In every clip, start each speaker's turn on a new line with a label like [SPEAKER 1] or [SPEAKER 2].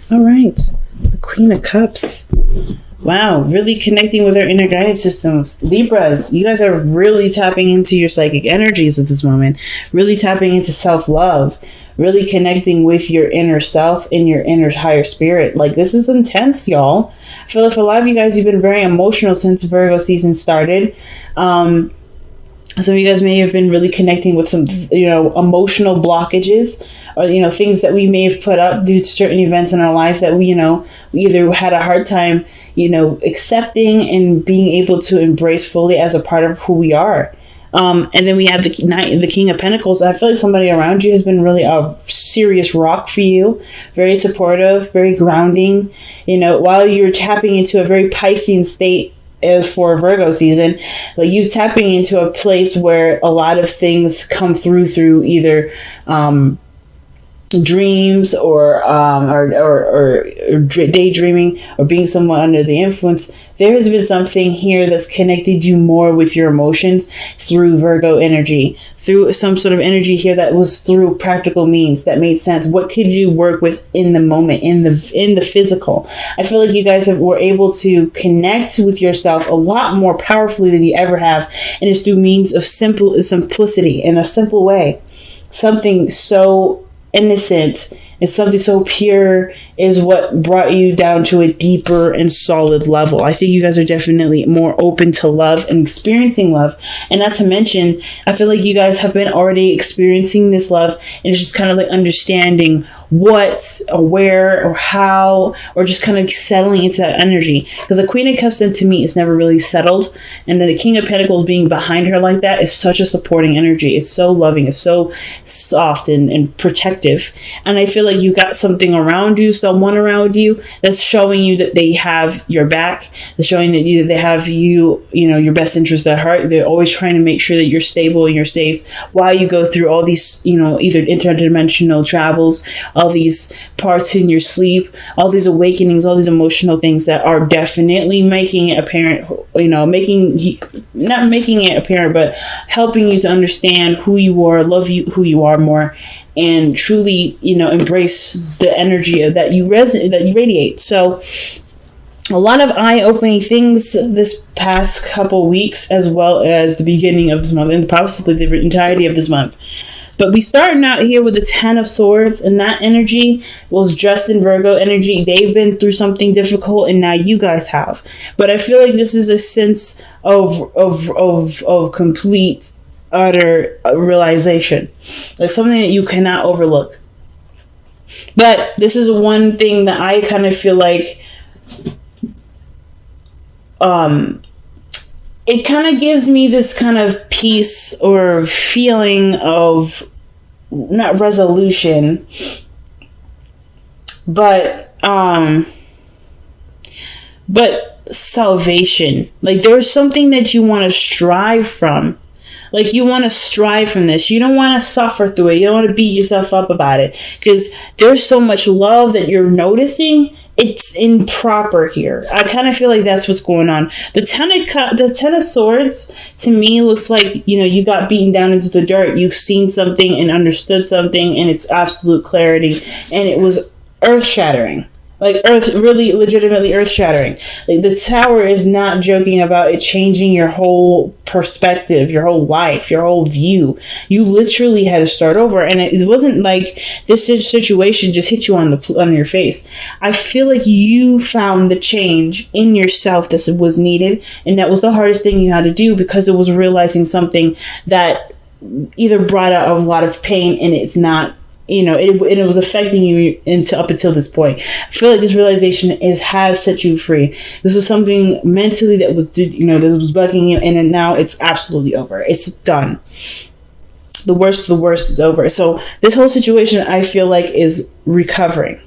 [SPEAKER 1] All right. The Queen of Cups. Wow, really connecting with our inner guidance systems. Libras, you guys are really tapping into your psychic energies at this moment. Really tapping into self-love. Really connecting with your inner self and your inner higher spirit. Like, this is intense, y'all. I feel like for a lot of you guys, you've been very emotional since Virgo season started. Some of you guys may have been really connecting with some, emotional blockages, or, things that we may have put up due to certain events in our life that we either had a hard time, accepting and being able to embrace fully as a part of who we are. And then we have the King of Pentacles. I feel like somebody around you has been really a serious rock for you. Very supportive, very grounding. While you're tapping into a very Piscean state as for Virgo season, like you tapping into a place where a lot of things come through either dreams or daydreaming or being someone under the influence. There has been something here that's connected you more with your emotions through Virgo energy, through some sort of energy here that was through practical means that made sense. What could you work with in the moment, in the physical? I feel like you guys were able to connect with yourself a lot more powerfully than you ever have, and it's through means of simplicity in a simple way. Something so innocent and something so pure is what brought you down to a deeper and solid level. I think you guys are definitely more open to love and experiencing love. And not to mention, I feel like you guys have been already experiencing this love, and it's just kind of like understanding what or where or how, or just kind of settling into that energy. Because the Queen of Cups, to me, is never really settled. And then the King of Pentacles being behind her like that is such a supporting energy. It's so loving. It's so soft and protective. And I feel like you got something around you, someone around you that's showing you that they have your back. They're showing that they have your best interest at heart. They're always trying to make sure that you're stable and you're safe while you go through all these, either interdimensional travels, all these parts in your sleep, all these awakenings, all these emotional things that are definitely making it apparent, not making it apparent, but helping you to understand who you are, love you, who you are more, and truly, embrace the energy that you radiate. So a lot of eye-opening things this past couple weeks, as well as the beginning of this month, and possibly the entirety of this month. But we starting out here with the Ten of Swords, and that energy was just in Virgo energy. They've been through something difficult, and now you guys have. But I feel like this is a sense of complete, utter realization, like something that you cannot overlook. But this is one thing that I kind of feel like it kind of gives me this kind of peace or feeling of not resolution, but salvation. Like, there's something that you want to strive from. Like, you want to strive from this. You don't want to suffer through it. You don't want to beat yourself up about it, because there's so much love that you're noticing. It's improper here. I kind of feel like that's what's going on. The Ten of Swords to me looks like, you got beaten down into the dirt. You've seen something and understood something, and it's absolute clarity, and it was earth-shattering. Like, really legitimately earth-shattering. Like, the Tower is not joking about it changing your whole perspective, your whole life, your whole view. You literally had to start over, and it wasn't like this situation just hit you on your face. I feel like you found the change in yourself that was needed, and that was the hardest thing you had to do, because it was realizing something that either brought out a lot of pain, and it's not. It was affecting you up until this point. I feel like this realization has set you free. This was something mentally that was bugging you, and then now it's absolutely over. It's done. The worst of the worst is over. So this whole situation, I feel like, is recovering.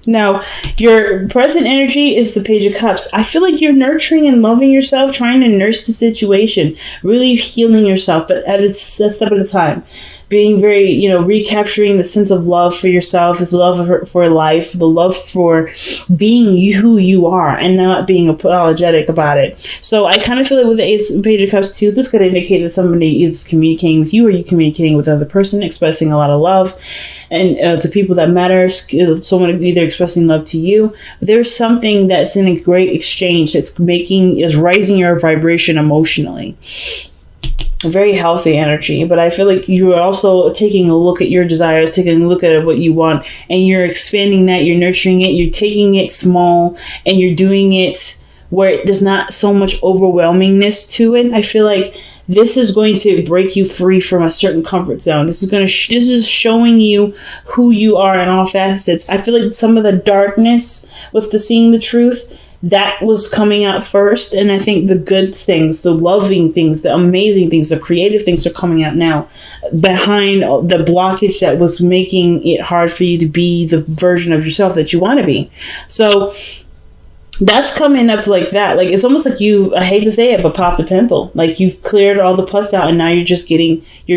[SPEAKER 1] Now, your present energy is the Page of Cups. I feel like you're nurturing and loving yourself, trying to nurse the situation, really healing yourself, but at a step at a time. being very, recapturing the sense of love for yourself, this love for life, the love for being who you are and not being apologetic about it. So I kind of feel like with the Page of Cups too, this could indicate that somebody is communicating with you, or you communicating with another person, expressing a lot of love and to people that matter. Someone either expressing love to you. There's something that's in a great exchange that's raising your vibration emotionally. A very healthy energy, but I feel like you are also taking a look at your desires, taking a look at what you want, and you're expanding that, you're nurturing it, you're taking it small, and you're doing it where there's not so much overwhelmingness to it. I feel like this is going to break you free from a certain comfort zone. This is showing you who you are in all facets. I feel like some of the darkness with the seeing the truth, that was coming out first, and I think the good things, the loving things, the amazing things, the creative things are coming out now behind the blockage that was making it hard for you to be the version of yourself that you want to be. So that's coming up like that. Like, it's almost like I hate to say it, but popped a pimple. Like, you've cleared all the pus out, and now you're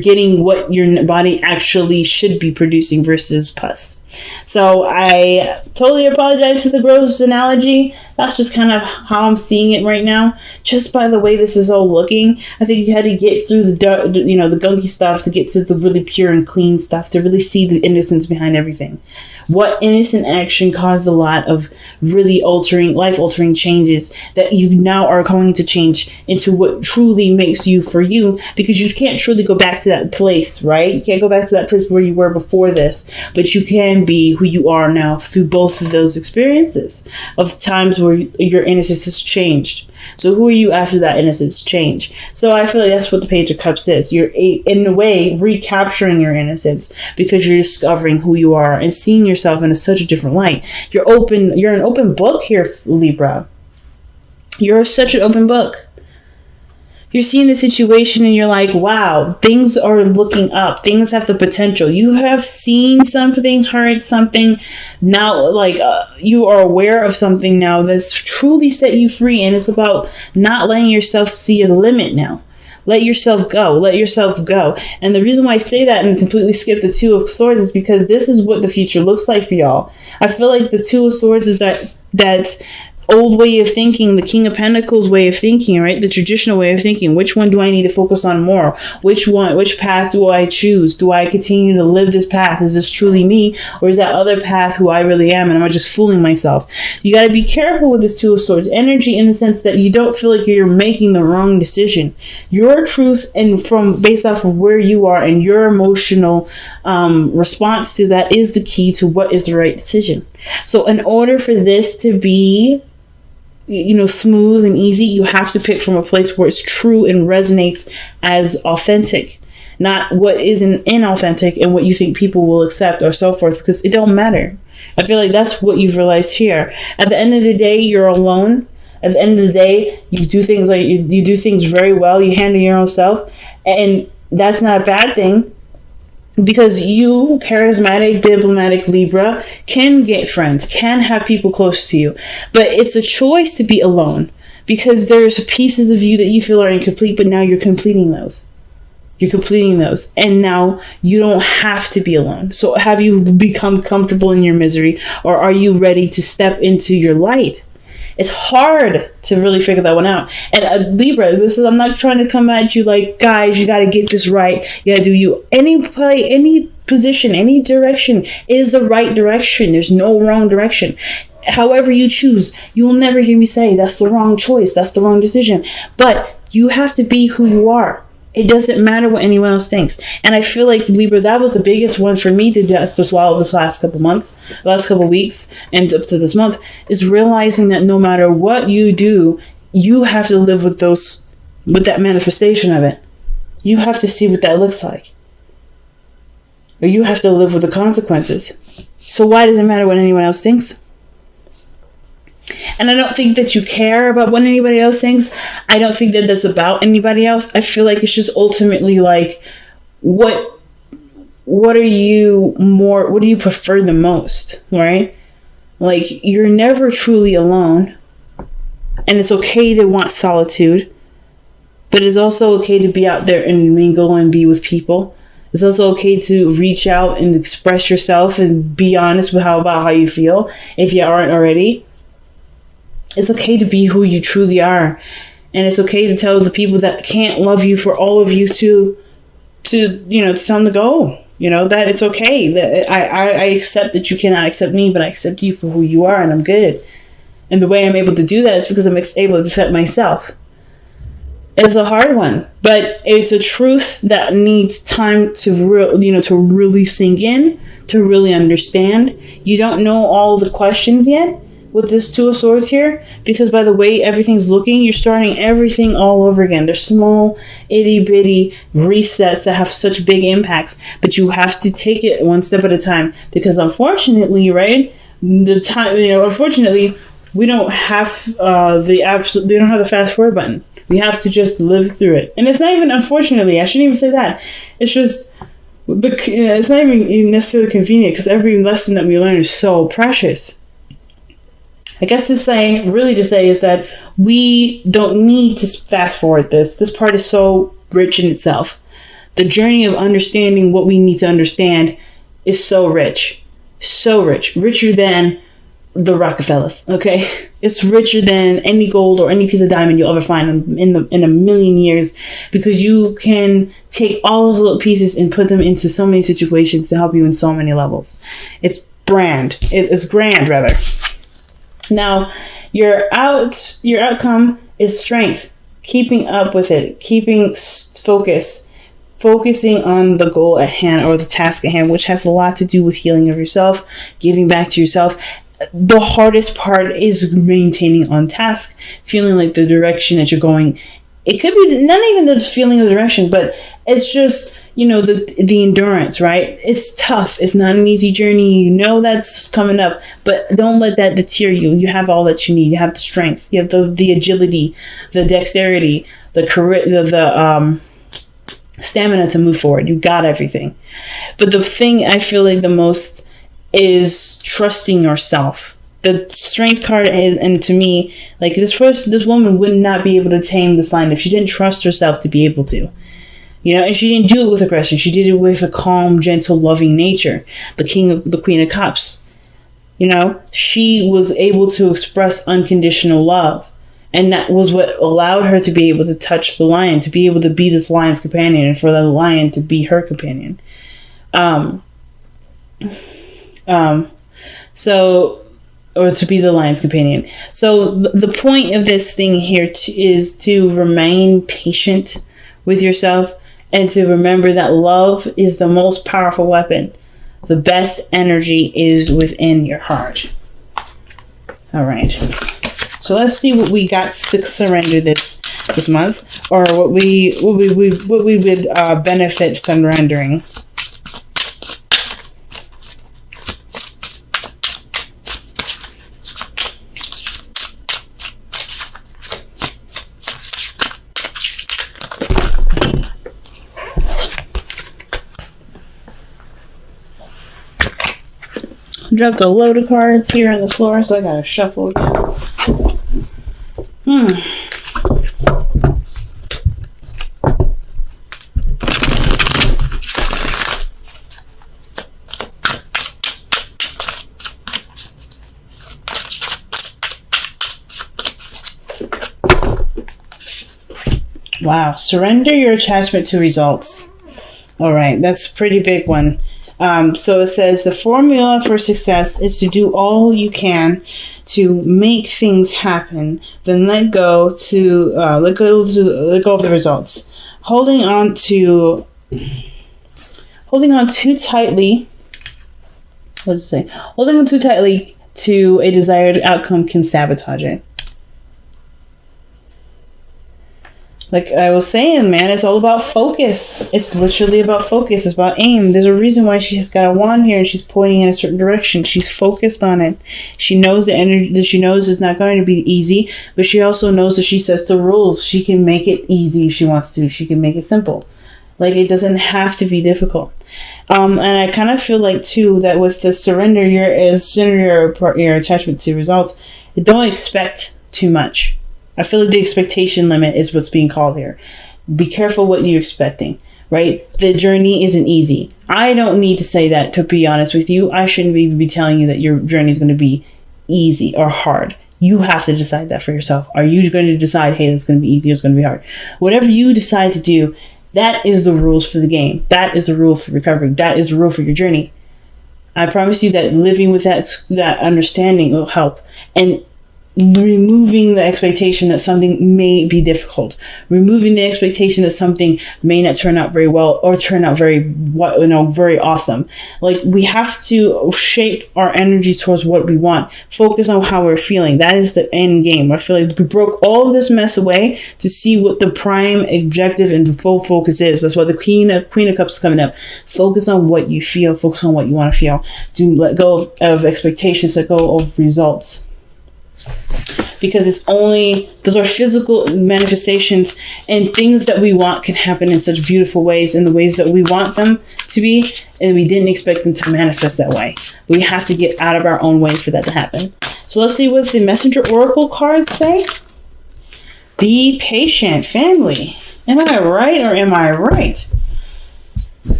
[SPEAKER 1] getting what your body actually should be producing versus pus. So I totally apologize for the gross analogy. That's just kind of how I'm seeing it right now. Just by the way this is all looking, I think you had to get through the gunky stuff to get to the really pure and clean stuff, to really see the innocence behind everything. What innocent action caused a lot of really life-altering changes that you now are going to change into what truly makes you for you, because you can't truly go back to that place, right? You can't go back to that place where you were before this, but you can be who you are now through both of those experiences of times where your innocence has changed. So who are you after that innocence change? So I feel like that's what the Page of Cups is. You're in a way recapturing your innocence because you're discovering who you are and seeing yourself in such a different light. You're an open book here, Libra. You're such an open book. You're seeing the situation and you're like, wow, things are looking up. Things have the potential. You have seen something, heard something. Now, you are aware of something now that's truly set you free. And it's about not letting yourself see a limit now. Let yourself go. Let yourself go. And the reason why I say that and completely skip the Two of Swords is because this is what the future looks like for y'all. I feel like the Two of Swords is that old way of thinking, the King of Pentacles way of thinking, right? The traditional way of thinking. Which one do I need to focus on more? Which path do I choose? Do I continue to live this path? Is this truly me? Or is that other path who I really am? And am I just fooling myself? You got to be careful with this Two of Swords energy, in the sense that you don't feel like you're making the wrong decision. Your truth, and based off of where you are and your emotional response to that, is the key to what is the right decision. So in order for this to be smooth and easy, you have to pick from a place where it's true and resonates as authentic, not what isn't inauthentic and what you think people will accept or so forth, because it don't matter. I feel like that's what you've realized here. At the end of the day, you're alone. At the end of the day, you do things you do things very well. You handle your own self, and that's not a bad thing. Because you, charismatic, diplomatic Libra, can get friends, can have people close to you. But it's a choice to be alone, because there's pieces of you that you feel are incomplete, but now you're completing those. And now you don't have to be alone. So have you become comfortable in your misery, or are you ready to step into your light? It's hard to really figure that one out. And Libra, I'm not trying to come at you like, guys, you got to get this right. You got to do any play, any position, any direction is the right direction. There's no wrong direction. However you choose, you will never hear me say that's the wrong choice. That's the wrong decision. But you have to be who you are. It doesn't matter what anyone else thinks. And I feel like, Libra, that was the biggest one for me to swallow this last couple weeks, and up to this month, is realizing that no matter what you do, you have to live with that manifestation of it. You have to see what that looks like. Or you have to live with the consequences. So why does it matter what anyone else thinks? And I don't think that you care about what anybody else thinks. I don't think that that's about anybody else. I feel like it's just ultimately like, what do you prefer the most, right? Like, you're never truly alone. And it's okay to want solitude. But it's also okay to be out there and mingle and be with people. It's also okay to reach out and express yourself and be honest with about how you feel if you aren't already. It's okay to be who you truly are. And it's okay to tell the people that can't love you for all of you to tell them to go. That it's okay. That I accept that you cannot accept me, but I accept you for who you are, and I'm good. And the way I'm able to do that is because I'm able to accept myself. It's a hard one, but it's a truth that needs time to really sink in, to really understand. You don't know all the questions yet with this Two of Swords here, because by the way everything's looking, you're starting everything all over again. There's small, itty bitty resets that have such big impacts, but you have to take it one step at a time, because unfortunately, right, unfortunately, we don't have they don't have the fast forward button. We have to just live through it. And it's not even, unfortunately, I shouldn't even say that. It's just, it's not even necessarily convenient, because every lesson that we learn is so precious. I guess to say is that we don't need to fast forward this. This part is so rich in itself. The journey of understanding what we need to understand is so rich. So rich. Richer than the Rockefellers, okay? It's richer than any gold or any piece of diamond you'll ever find in a million years, because you can take all those little pieces and put them into so many situations to help you in so many levels. It's grand rather. Now, your outcome is strength, keeping up with it, keeping focusing on the goal at hand or the task at hand, which has a lot to do with healing of yourself, giving back to yourself. The hardest part is maintaining on task, feeling like the direction that you're going. It could be not even the feeling of direction, but it's just, the endurance, right? It's tough. It's not an easy journey. That's coming up, but don't let that deter you. You have all that you need. You have the strength. You have the agility, the dexterity, the stamina to move forward. You got everything. But the thing I feel like the most is trusting yourself. The strength card is, and to me, like this woman would not be able to tame this lion if she didn't trust herself to be able to. And she didn't do it with aggression. She did it with a calm, gentle, loving nature. The Queen of Cups. She was able to express unconditional love. And that was what allowed her to be able to touch the lion, to be able to be this lion's companion, and for the lion to be her companion. Or to be the lion's companion. So the point of this thing here is to remain patient with yourself, and to remember that love is the most powerful weapon. The best energy is within your heart. All right. So let's see what we got to surrender this month, or what we would benefit surrendering. Dropped a load of cards here on the floor, so I gotta shuffle again. Wow, surrender your attachment to results. All right, that's a pretty big one. So it says the formula for success is to do all you can to make things happen, then let go of the results. Holding on too tightly. What does it say? Holding on too tightly to a desired outcome can sabotage it. Like I was saying, man, it's all about focus. It's literally about focus. It's about aim. There's a reason why she's got a wand here and she's pointing in a certain direction. She's focused on it. She knows the energy that she knows is not going to be easy, but she also knows that she sets the rules. She can make it easy if she wants to. She can make it simple. Like it doesn't have to be difficult. And I kind of feel like too that with the surrender your attachment to results, don't expect too much. I feel like the expectation limit is what's being called here. Be careful what you're expecting. right? The journey isn't easy. I don't need to say that, to be honest with you. I shouldn't even be telling you that your journey is going to be easy or hard. You have to decide that for yourself. Are you going to decide, hey, it's going to be easy or it's going to be hard? Whatever you decide to do, that is the rules for the game. That is the rule for recovery. That is the rule for your journey. I promise you that living with that understanding will help. And removing the expectation that something may be difficult, removing the expectation that something may not turn out very well or turn out very awesome. Like, we have to shape our energy towards what we want, focus on how we're feeling. That is the end game. I feel like we broke all of this mess away to see what the prime objective and full focus is. That's why the Queen of Cups is coming up. Focus on what you feel, focus on what you want to feel. Do let go of expectations, let go of results. Because it's only, those are physical manifestations, and things that we want can happen in such beautiful ways, in the ways that we want them to be, and we didn't expect them to manifest that way. We have to get out of our own way for that to happen. So let's see what the Messenger Oracle cards say. Be patient, family. Am I right or am I right?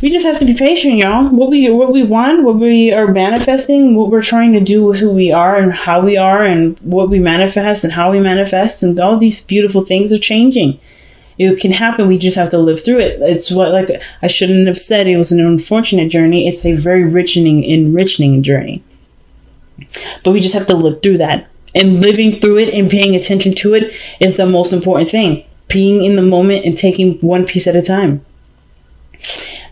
[SPEAKER 1] We just have to be patient, y'all. What we want, what we are manifesting, what we're trying to do with who we are and how we are, and what we manifest and how we manifest, and all these beautiful things are changing. It can happen. We just have to live through it. It's what, like, I shouldn't have said it was an unfortunate journey. It's a very enriching journey. But we just have to live through that. And living through it and paying attention to it is the most important thing. Being in the moment and taking one piece at a time.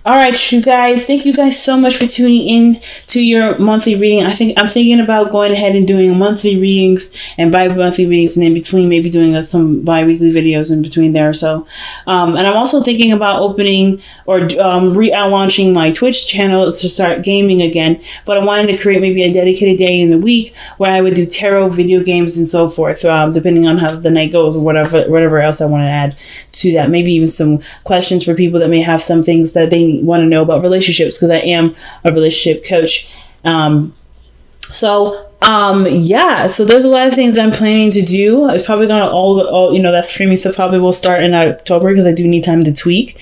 [SPEAKER 1] All right, you guys. Thank you guys so much for tuning in to your monthly reading. I'm thinking about going ahead and doing monthly readings and bi-monthly readings, and in between maybe doing some bi-weekly videos in between there. So, and I'm also thinking about opening or launching my Twitch channel to start gaming again. But I wanted to create maybe a dedicated day in the week where I would do tarot, video games, and so forth, depending on how the night goes or whatever else I want to add to that. Maybe even some questions for people that may have some things that they want to know about relationships, because I am a relationship coach. So there's a lot of things I'm planning to do. It's probably gonna all that streaming stuff probably will start in October, because I do need time to tweak.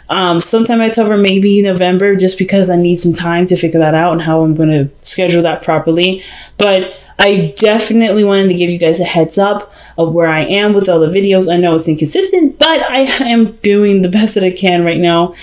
[SPEAKER 1] Sometime October, maybe November, just because I need some time to figure that out and how I'm going to schedule that properly. But I definitely wanted to give you guys a heads up of where I am with all the videos. I know it's inconsistent, but I am doing the best that I can right now.